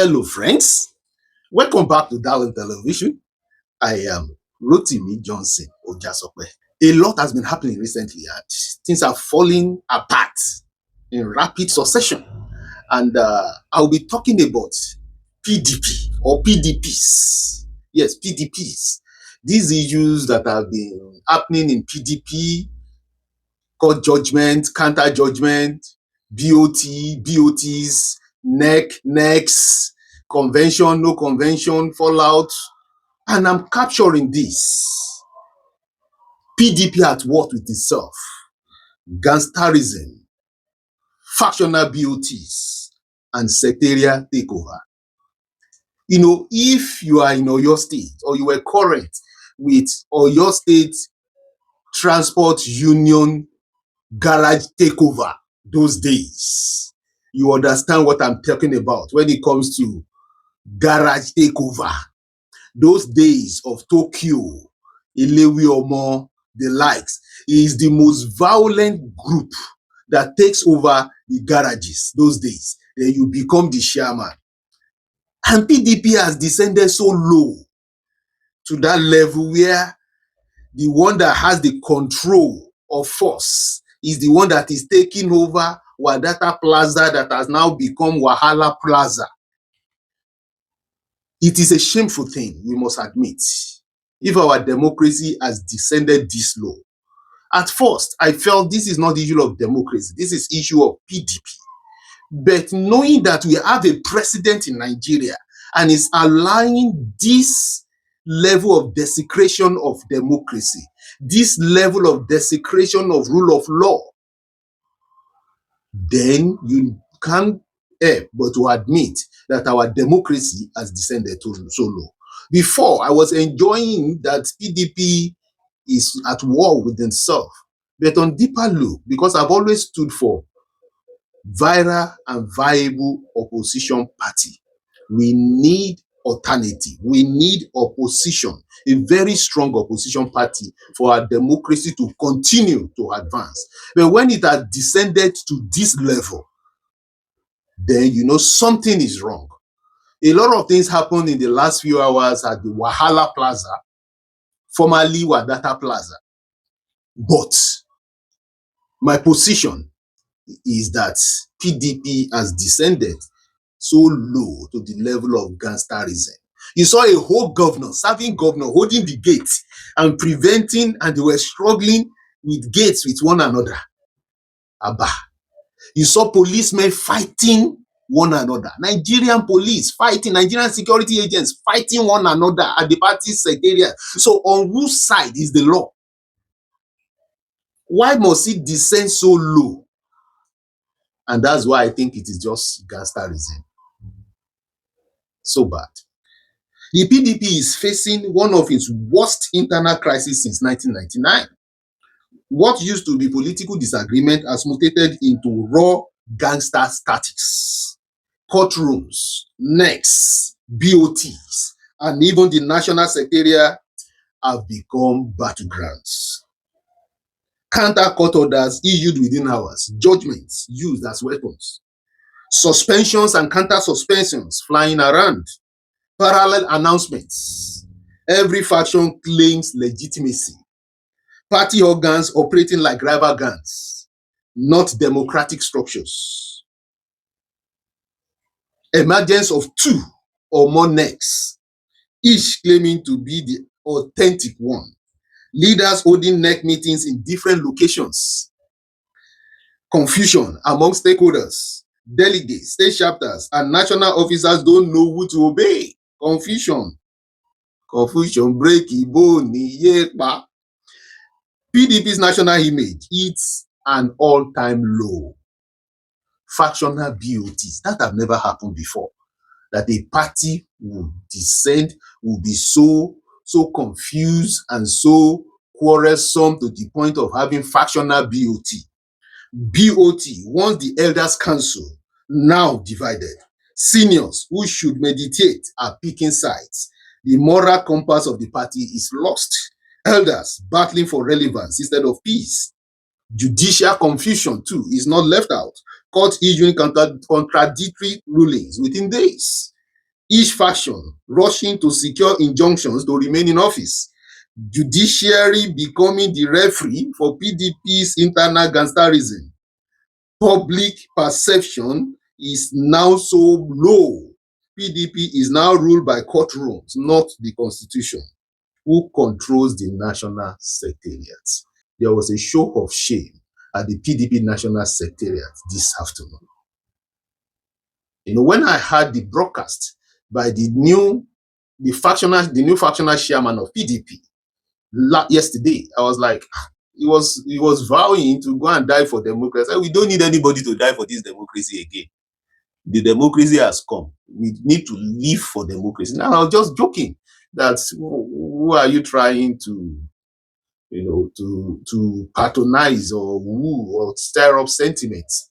Hello, friends. Welcome back to Darwin Television. I am Rotimi Johnson Ojasope. A lot has been happening recently, and things are falling apart in rapid succession. And I'll be talking about PDP or PDPs. Yes, PDPs. These issues that have been happening in PDP, court judgment, counter judgment, BOT, BOTs, NEC, NECs, convention, no convention, fallout. And I'm capturing this. PDP at war with itself, gangsterism, factional BOTs, and secretariat takeover. You know, if you are in Oyo State or you were current with Oyo State Transport Union garage takeover those days, you understand what I'm talking about when it comes to garage takeover. Those days of Tokyo, Ilewi Omo, the likes, is the most violent group that takes over the garages those days. Then you become the chairman. And PDP has descended so low to that level where the one that has the control of force is the one that is taking over Wadata Plaza that has now become Wahala Plaza. It is a shameful thing, we must admit, if our democracy has descended this low. At first, I felt this is not the issue of democracy, this is issue of PDP. But knowing that we have a president in Nigeria and is allowing this level of desecration of democracy, this level of desecration of rule of law, then you can't help but to admit that our democracy has descended to so low. Before, I was enjoying that PDP is at war with itself. But on deeper look, because I've always stood for viral and viable opposition party, we need alternative. We need opposition, a very strong opposition party for our democracy to continue to advance. But when it has descended to this level, then you know something is wrong. A lot of things happened in the last few hours at the Wahala Plaza, formerly Wadata Plaza. But my position is that PDP has descended so low to the level of gangsterism. You saw a whole governor, serving governor, holding the gate and preventing, and they were struggling with gates with one another. Abba. You saw policemen fighting one another. Nigerian police fighting, Nigerian security agents fighting one another at the party secretariat. So on whose side is the law? Why must it descend so low? And that's why I think it is just gangsterism. So bad. The PDP is facing one of its worst internal crises since 1999. What used to be political disagreement has mutated into raw gangster statics. Courtrooms, NECs, BOTs, and even the National Secretariat have become battlegrounds. Counter court orders issued within hours, judgments used as weapons, suspensions and counter suspensions flying around, parallel announcements. Every faction claims legitimacy. Party organs operating like rival gangs, not democratic structures. Emergence of two or more NECs, each claiming to be the authentic one. Leaders holding NEC meetings in different locations. Confusion among stakeholders, delegates, state chapters, and national officers don't know who to obey. Confusion. Break bone. PDP's national image hits an all-time low. Factional BOTs, that have never happened before. That a party will descend, will be so confused and so quarrelsome to the point of having factional BOT. BOT, once the elders council, now divided. Seniors who should meditate are picking sides. The moral compass of the party is lost. Elders battling for relevance instead of peace. Judicial confusion too is not left out. Court issuing contradictory rulings within days. Each faction rushing to secure injunctions to remain in office. Judiciary becoming the referee for PDP's internal gangsterism. Public perception is now so low. PDP is now ruled by courtrooms, not the constitution. Who controls the national secretariat? There was a show of shame at the PDP national secretariat this afternoon. When I heard the broadcast by the new factional chairman of PDP yesterday, I was like, he was vowing to go and die for democracy. We don't need anybody to die for this democracy again. The democracy has come. We need to live for democracy. Now, I was just joking that who are you trying to, to patronize or woo or stir up sentiments?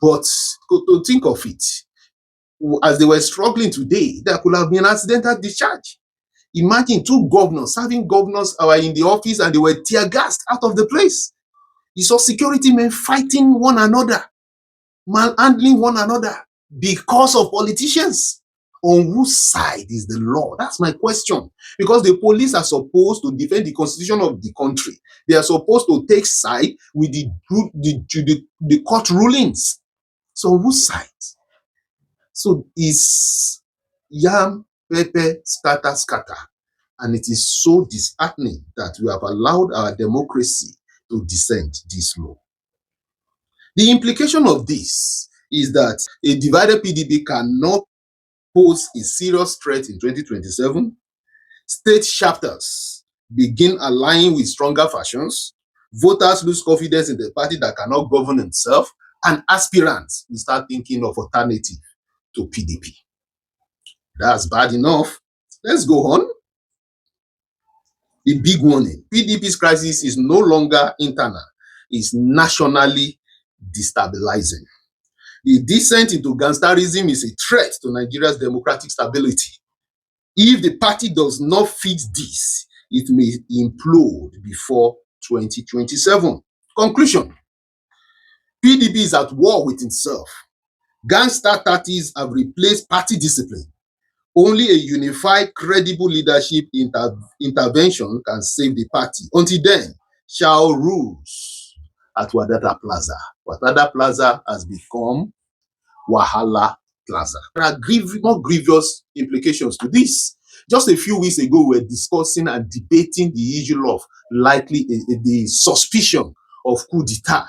But to think of it, as they were struggling today, there could have been an accidental discharge. Imagine 2 governors, serving governors were in the office and they were tear gassed out of the place. You saw security men fighting one another, manhandling one another because of politicians. On whose side is the law? That's my question. Because the police are supposed to defend the constitution of the country. They are supposed to take side with the court rulings. So on whose side? So it's yam, pepper, scatter, scatter. And it is so disheartening that we have allowed our democracy to descend this low. The implication of this is that a divided PDP cannot pose a serious threat in 2027. State chapters begin aligning with stronger factions. Voters lose confidence in the party that cannot govern itself, and aspirants will start thinking of alternative to PDP. That's bad enough. Let's go on. The big warning: PDP's crisis is no longer internal, it's nationally destabilizing. The descent into gangsterism is a threat to Nigeria's democratic stability. If the party does not fix this, it may implode before 2027. Conclusion: PDP is at war with itself. Gangster tactics have replaced party discipline. Only a unified, credible leadership intervention can save the party. Until then, shall rules at Wadata Plaza. Wadata Plaza has become Wahala Plaza. There are more grievous implications to this. Just a few weeks ago, we were discussing and debating the issue of the suspicion of coup d'etat.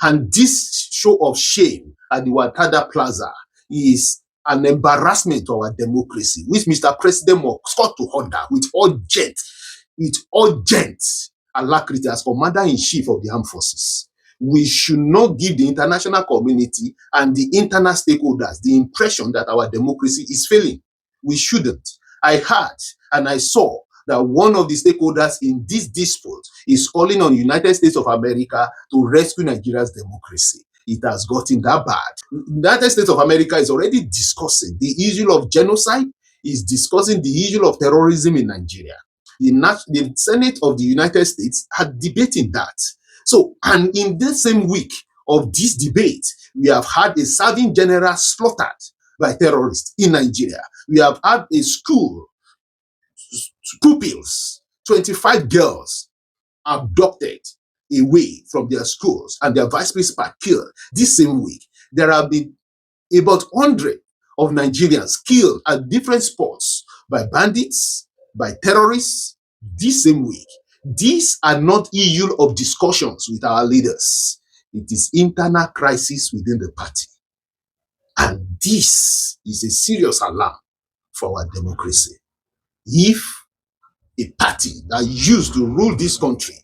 And this show of shame at the Wadata Plaza is an embarrassment to our democracy, which Mr. President must start to order with urgent alacrity as Commander-in-Chief of the Armed Forces. We should not give the international community and the internal stakeholders the impression that our democracy is failing. We shouldn't. I heard and I saw that one of the stakeholders in this dispute is calling on the United States of America to rescue Nigeria's democracy. It has gotten that bad. The United States of America is already discussing the issue of genocide, is discussing the issue of terrorism in Nigeria. The Senate of the United States are debating that. So, and in the same week of this debate, we have had a serving general slaughtered by terrorists in Nigeria. We have had a school pupils, 25 girls abducted away from their schools and their vice principal killed this same week. There have been about 100 of Nigerians killed at different spots by bandits, by terrorists this same week. These are not issue of discussions with our leaders. It is internal crisis within the party. And this is a serious alarm for our democracy. If a party that used to rule this country,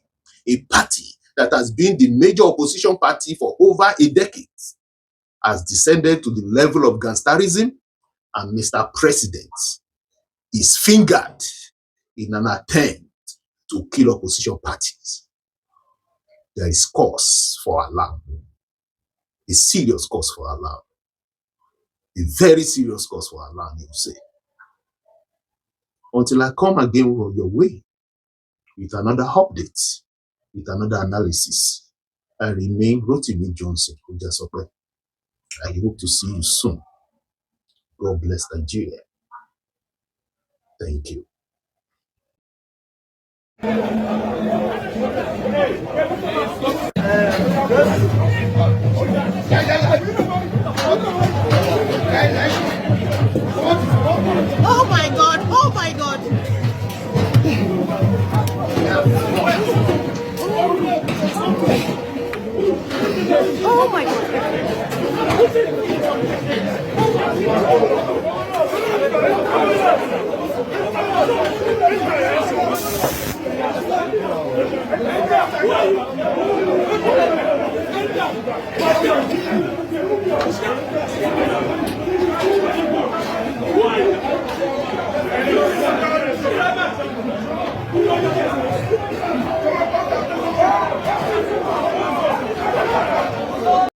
a party that has been the major opposition party for over a decade, has descended to the level of gangsterism, and Mr. President is fingered in an attempt to kill opposition parties, there is cause for alarm. A serious cause for alarm. A very serious cause for alarm, you say. Until I come again your way with another update, with another analysis, I remain Rotimi Johnson. I hope to see you soon. God bless Nigeria. Thank you. Oh my God! Oh my God! Oh my God!